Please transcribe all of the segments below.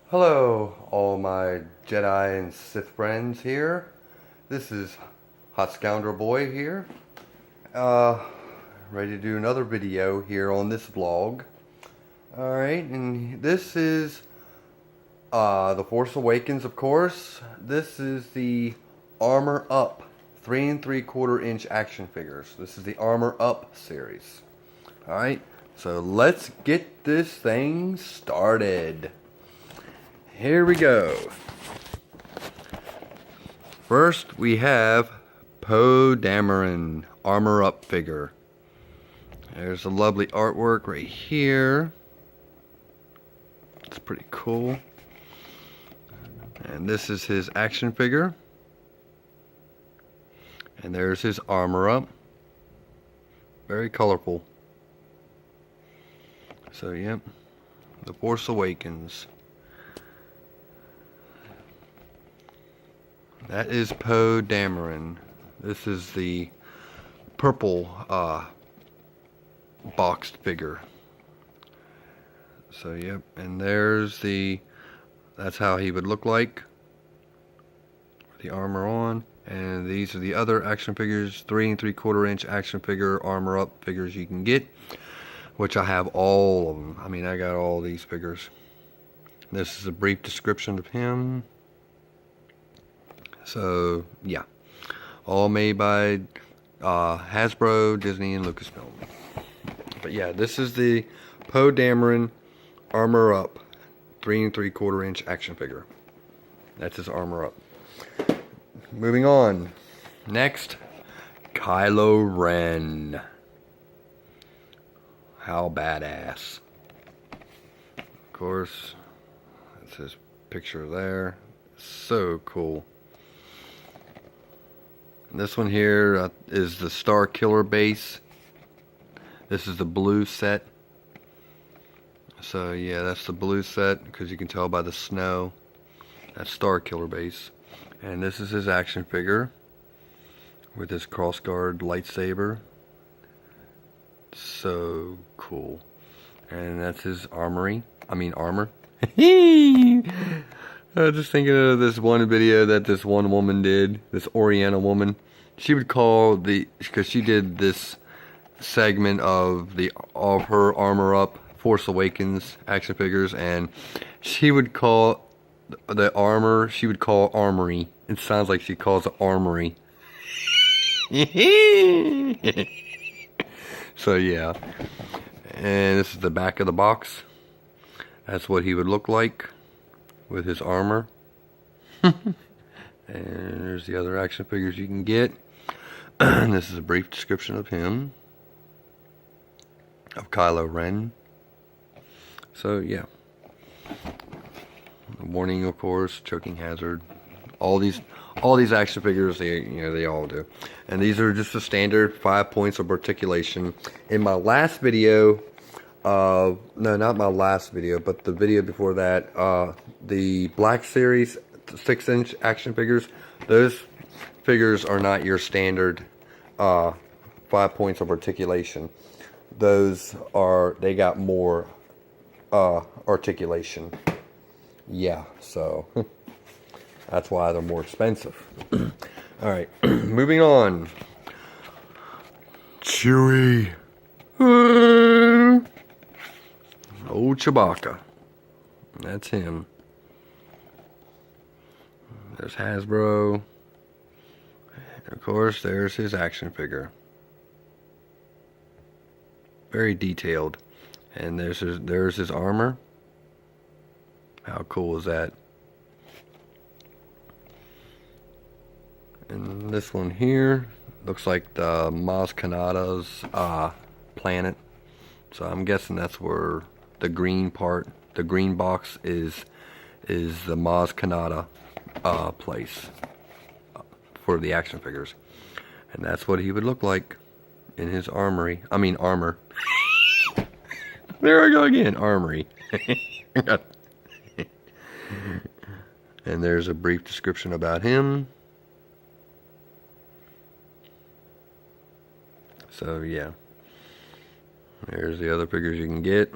Hello, all my Jedi and Sith friends here. This is Hot Scoundrel Boy here. Uh, Ready to do another video here on this vlog. Alright, and this is The Force Awakens, of course. This is the Armor Up 3 3/4 inch action figures. This is the Armor Up series. Alright, so let's get this thing started. Here we go. First, we have Poe Dameron Armor Up figure. There's a lovely artwork right here. It's pretty cool. And this is his action figure. And there's his armor up. Very colorful. So, yep. The Force Awakens. That is Poe Dameron. This is the purple boxed figure. So yep, and there's that's how he would look like. The armor on. And these are the other action figures, 3 3/4 inch action figure armor up figures you can get, which I have all of them. I mean, I got all these figures. This is a brief description of him. So, yeah. All made by Hasbro, Disney, and Lucasfilm. But yeah, this is the Poe Dameron Armor Up 3 3/4 inch action figure. That's his armor up. Moving on. Next, Kylo Ren. How badass. Of course, that's his picture there. So cool. This one here is the Star Killer base. This is the blue set. So yeah, that's the blue set because you can tell by the snow. That's Star Killer base. And this is his action figure with his crossguard lightsaber. So cool. And that's his armory. I mean armor. I was just thinking of this one video that this one woman did, this Oriental woman. She would call because she did this segment of her Armor Up Force Awakens action figures, and she would call the armor, she would call armory. It sounds like she calls it armory. So yeah. And this is the back of the box. That's what he would look like with his armor. And there's the other action figures you can get. This is a brief description of him, of Kylo Ren. So yeah, warning, of course, choking hazard. All these action figures, they all do. And these are just the standard 5 points of articulation. In my last video, no, not my last video, but the video before that, the Black Series 6-inch action figures, those figures are not your standard 5 points of articulation. They got more articulation. Yeah, so that's why they're more expensive. Alright, moving on. Chewie. Old Chewbacca. That's him. There's Hasbro. And of course, there's his action figure. Very detailed. And there's his armor. How cool is that? And this one here looks like the Maz Kanata's planet. So I'm guessing that's where the green part, the green box is the Maz Kanata place for the action figures. And that's what he would look like in his armory. I mean armor. There I go again, armory. And there's a brief description about him. So yeah, there's the other figures you can get.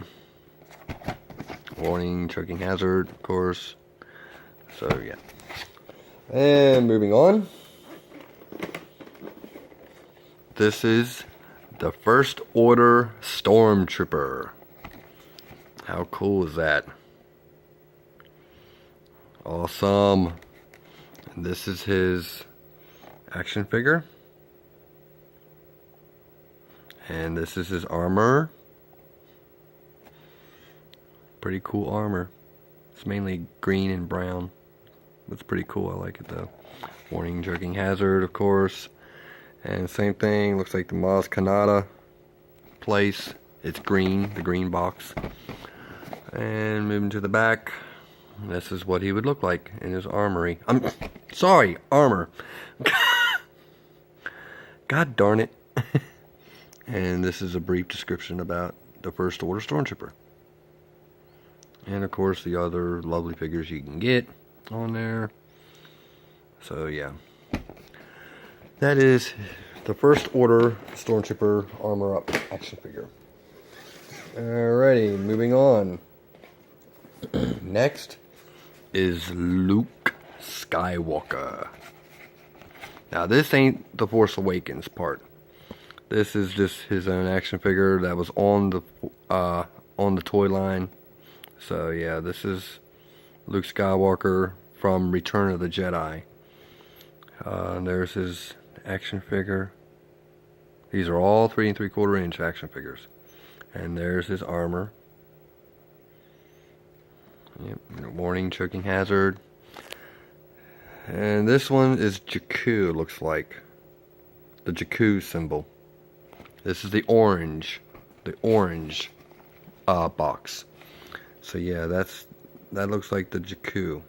Warning, choking hazard, of course. So yeah. And moving on. This is the First Order Stormtrooper. How cool is that? Awesome. And this is his action figure. And this is his armor. Pretty cool armor. It's mainly green and brown. It's pretty cool. I like it though. Warning, jerking hazard, of course. And same thing. Looks like the Maz Kanata place. It's green, the green box. And moving to the back. This is what he would look like in his armory. Sorry, armor. God darn it. And this is a brief description about the First Order Stormtrooper. And of course the other lovely figures you can get on there. So yeah. That is the First Order Stormtrooper Armor Up action figure. Alrighty, moving on. Next is Luke Skywalker. Now this ain't the Force Awakens part. This is just his own action figure that was on the toy line. So yeah, this is Luke Skywalker from Return of the Jedi. There's his action figure. These are all 3 3/4 inch action figures. And there's his armor. Yep, warning, choking hazard. And this one is Jakku, looks like. The Jakku symbol. This is the orange box. So yeah, that looks like the Jakku.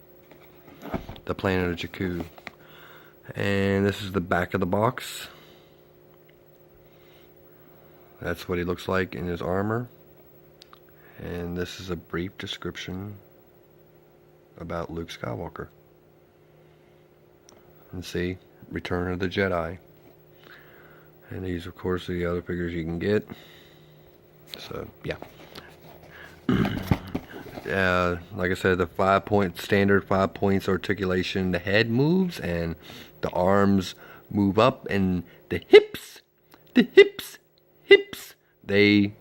The planet of Jakku. And this is the back of the box. That's what he looks like in his armor. And this is a brief description about Luke Skywalker. And see, Return of the Jedi. And these, of course, are the other figures you can get. So, yeah. Like I said, the standard 5 points articulation. The head moves and the arms move up, and the hips, they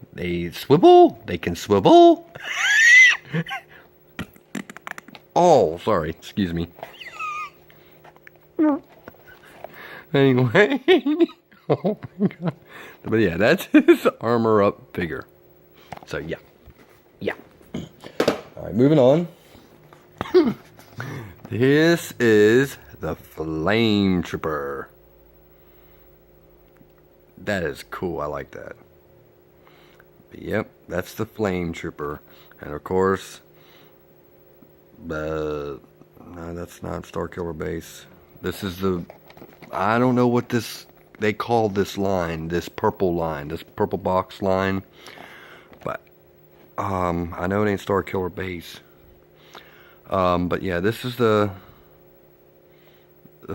swivel. They can swivel. Oh, sorry. Excuse me. Anyway. Oh my god. But yeah, that's his armor up figure. So yeah. Yeah. Alright, moving on. This is the Flame Trooper. That is cool. I like that. But yep, that's the Flame Trooper. And of course, no, that's not Starkiller Base. This is the, I don't know what they call this line, this purple box line. But I know it ain't Starkiller Base. But yeah, this is the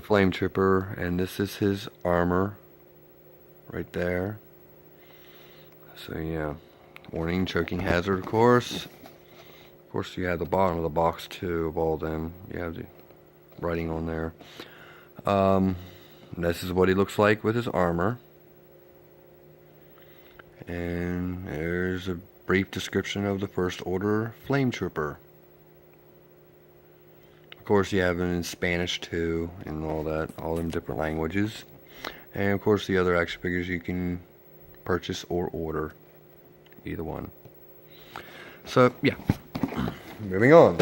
Flame Trooper, and this is his armor right there. So yeah, warning, choking hazard, of course. Of course, you have the bottom of the box too of all them. You have the writing on there. This is what he looks like with his armor. And there's a brief description of the First Order Flame Trooper. Of course, you have it in Spanish too, and all that, all them different languages. And of course, the other action figures you can purchase or order, either one. So yeah, moving on.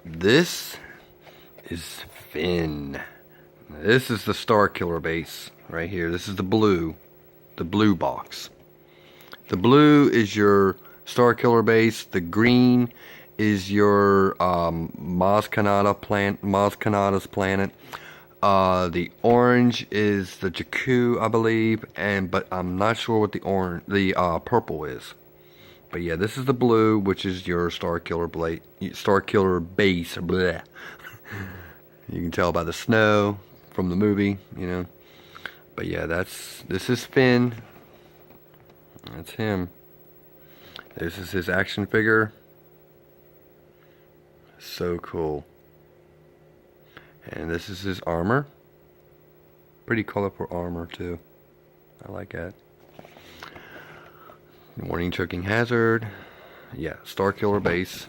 This is Finn. This is the Starkiller Base right here. This is the blue box. The blue is your Starkiller Base. The green is your Maz Kanata's planet. The orange is the Jakku, I believe, but I'm not sure what the purple is. But yeah, this is the blue, which is your Starkiller Base. Bleh. You can tell by the snow from the movie, you know. But yeah, this is Finn. That's him. This is his action figure. So cool. And this is his armor. Pretty colorful armor too. I like that. Warning, choking hazard. Yeah, Star Killer base.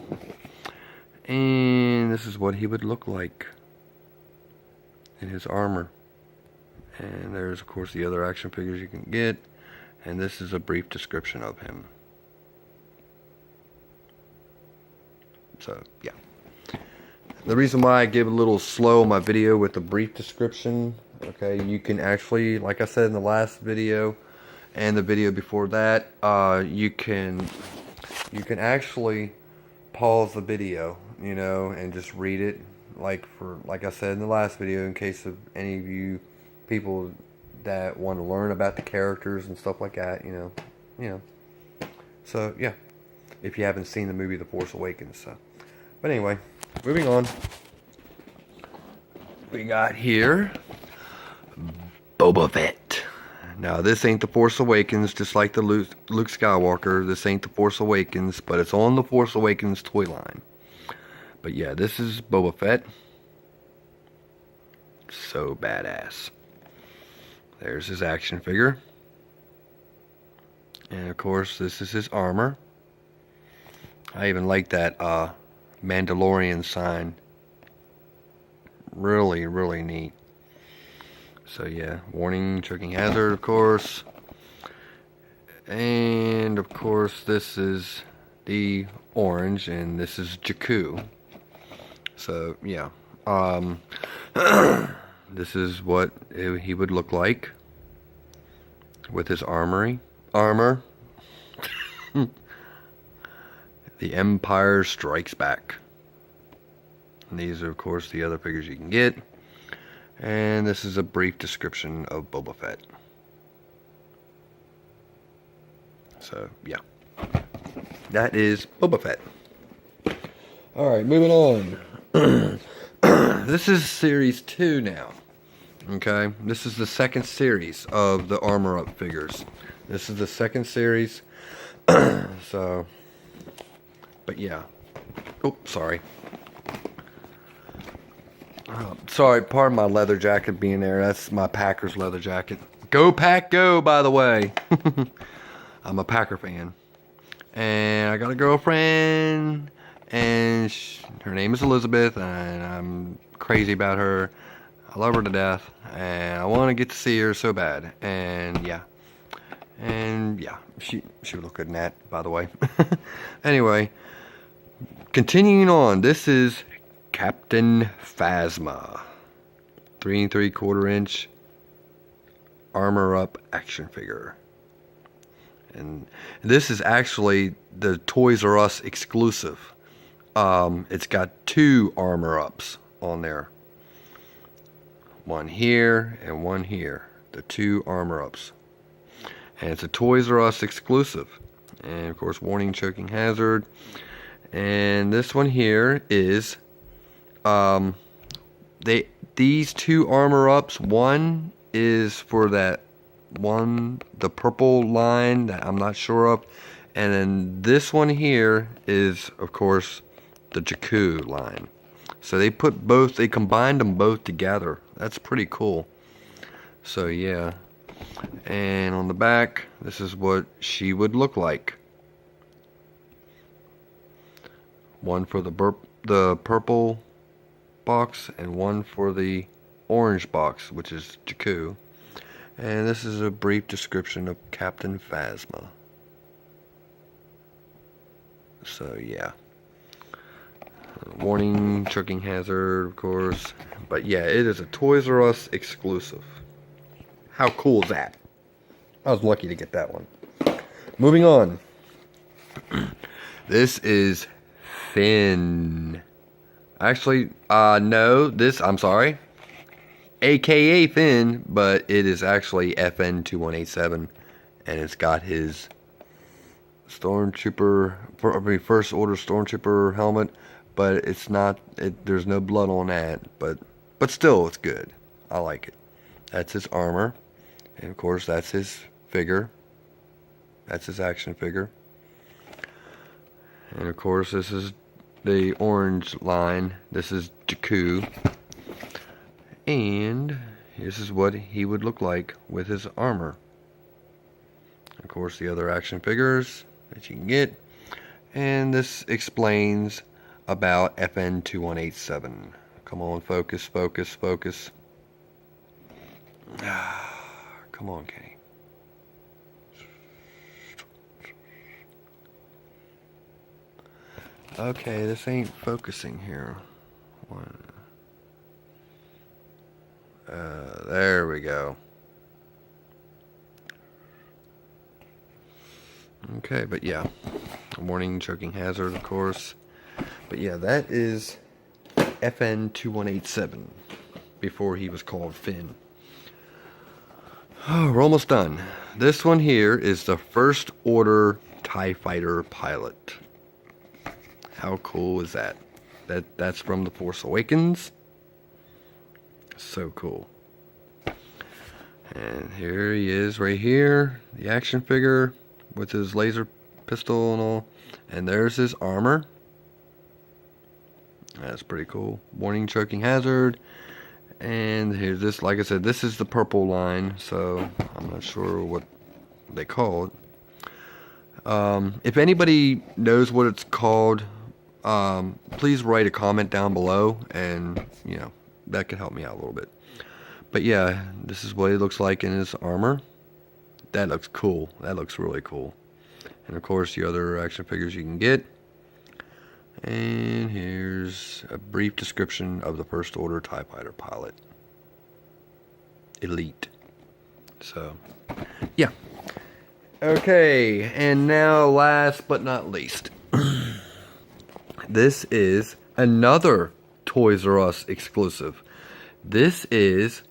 And this is what he would look like in his armor. And there's of course the other action figures you can get. And this is a brief description of him. So yeah. The reason why I give a little slow on my video with the brief description, okay, you can actually, like I said in the last video and the video before that, you can actually pause the video, you know, and just read it, like I said in the last video, in case of any of you people that want to learn about the characters and stuff like that, you know. So yeah, if you haven't seen the movie The Force Awakens. So, but anyway, moving on. We got here Boba Fett. Now this ain't The Force Awakens, just like the Luke Skywalker. This ain't The Force Awakens, but it's on the Force Awakens toy line. But yeah, this is Boba Fett. So badass. There's his action figure. And of course, this is his armor. I even like that Mandalorian sign. Really, really neat. So yeah, warning, choking hazard, of course. And of course, this is the orange, and this is Jakku. So yeah, this is what he would look like with his armor. The Empire Strikes Back. And these are, of course, the other figures you can get. And this is a brief description of Boba Fett. So, yeah. That is Boba Fett. Alright, moving on. This is Series 2 now. Okay? This is the second series of the Armor Up figures. This is the second series. So, but yeah. Oh, sorry. Sorry, pardon my leather jacket being there. That's my Packers leather jacket. Go Pack Go, by the way. I'm a Packer fan. And I got a girlfriend. And her name is Elizabeth. And I'm crazy about her. I love her to death. And I want to get to see her so bad. And yeah. And yeah, she would look good in that, by the way. Anyway, continuing on. This is Captain Phasma, 3 3/4 inch Armor Up action figure. And this is actually the Toys R Us exclusive. It's got 2 Armor Ups on there. One here and one here. The 2 Armor Ups. And it's a Toys R Us exclusive. And of course, warning, choking hazard. And this one here is these 2 Armor Ups. One is for that one, the purple line that I'm not sure of, and then this one here is of course the Jakku line. So they combined them both together. That's pretty cool. So yeah. And on the back, this is what she would look like. One for the purple box and one for the orange box, which is Jakku. And this is a brief description of Captain Phasma. So yeah. Warning, choking hazard, of course. But yeah, it is a Toys R Us exclusive. How cool is that? I was lucky to get that one. Moving on. This is Finn. Actually, no, I'm sorry. AKA Finn, but it is actually FN2187. And it's got his Stormtrooper, First Order Stormtrooper helmet. But it's not, there's no blood on that. But still, it's good. I like it. That's his armor. And of course, that's his figure. That's his action figure. And of course, this is the orange line. This is Jakku. And this is what he would look like with his armor. Of course, the other action figures that you can get. And this explains about FN 2187. Come on, focus, focus, focus. Come on, Kenny. Okay, this ain't focusing here. There we go. Okay, but yeah, warning, choking hazard, of course. But yeah, that is FN 2187 before he was called Finn. Oh, we're almost done. This one here is the First Order TIE Fighter pilot. How cool is that? That's from The Force Awakens. So cool. And here he is right here, the action figure with his laser pistol and all. And there's his armor. That's pretty cool. Warning, choking hazard. And here's this, like I said, this is the purple line, so I'm not sure what they call it. If anybody knows what it's called, please write a comment down below, and you know, that could help me out a little bit. But yeah, this is what he looks like in his armor. That looks cool. That looks really cool. And of course, the other action figures you can get. And here's a brief description of the First Order TIE Fighter pilot. Elite. So, yeah. Okay, and now last but not least. This is another Toys R Us exclusive. This is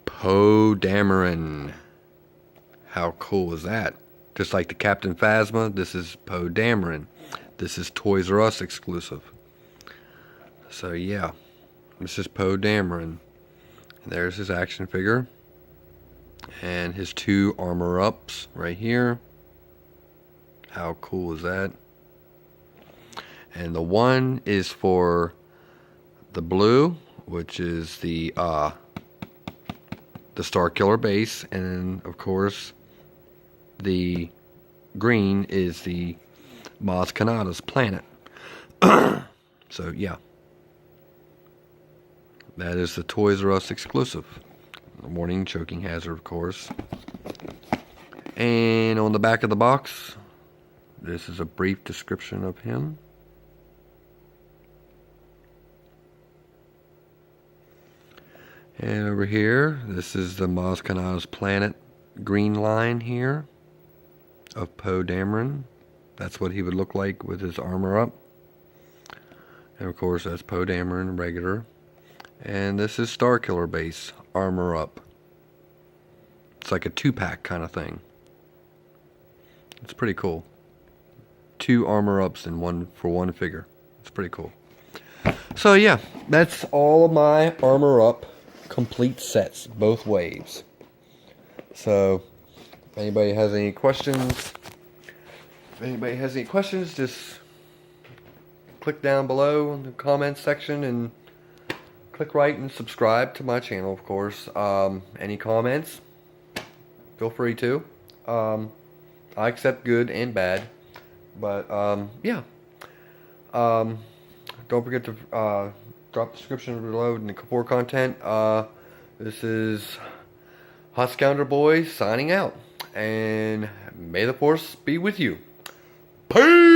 Poe Dameron. How cool is that? Just like the Captain Phasma, this is Poe Dameron. This is Toys R Us exclusive. So yeah, this is Poe Dameron. And there's his action figure. And his two armor ups right here. How cool is that? And the one is for the blue, which is the Starkiller base, and of course the green is the Maz Kanata's planet. So yeah, that is the Toys R Us exclusive. Warning, choking hazard, of course. And on the back of the box, this is a brief description of him. And over here, this is the Maz Kanata's planet green line here of Poe Dameron. That's what he would look like with his armor up. And of course, that's Poe Dameron regular. And this is Starkiller base armor up. It's like a 2-pack kind of thing. It's pretty cool. 2 armor ups in one for one figure. It's pretty cool. So yeah, that's all of my armor up complete sets, both waves. So if anybody has any questions, just click down below in the comments section and click right and subscribe to my channel, of course. Any comments, feel free to. I accept good and bad. But yeah. Don't forget to drop the description below in the for content. This is Hot Scoundrel Boy signing out. And may the Force be with you. Peace!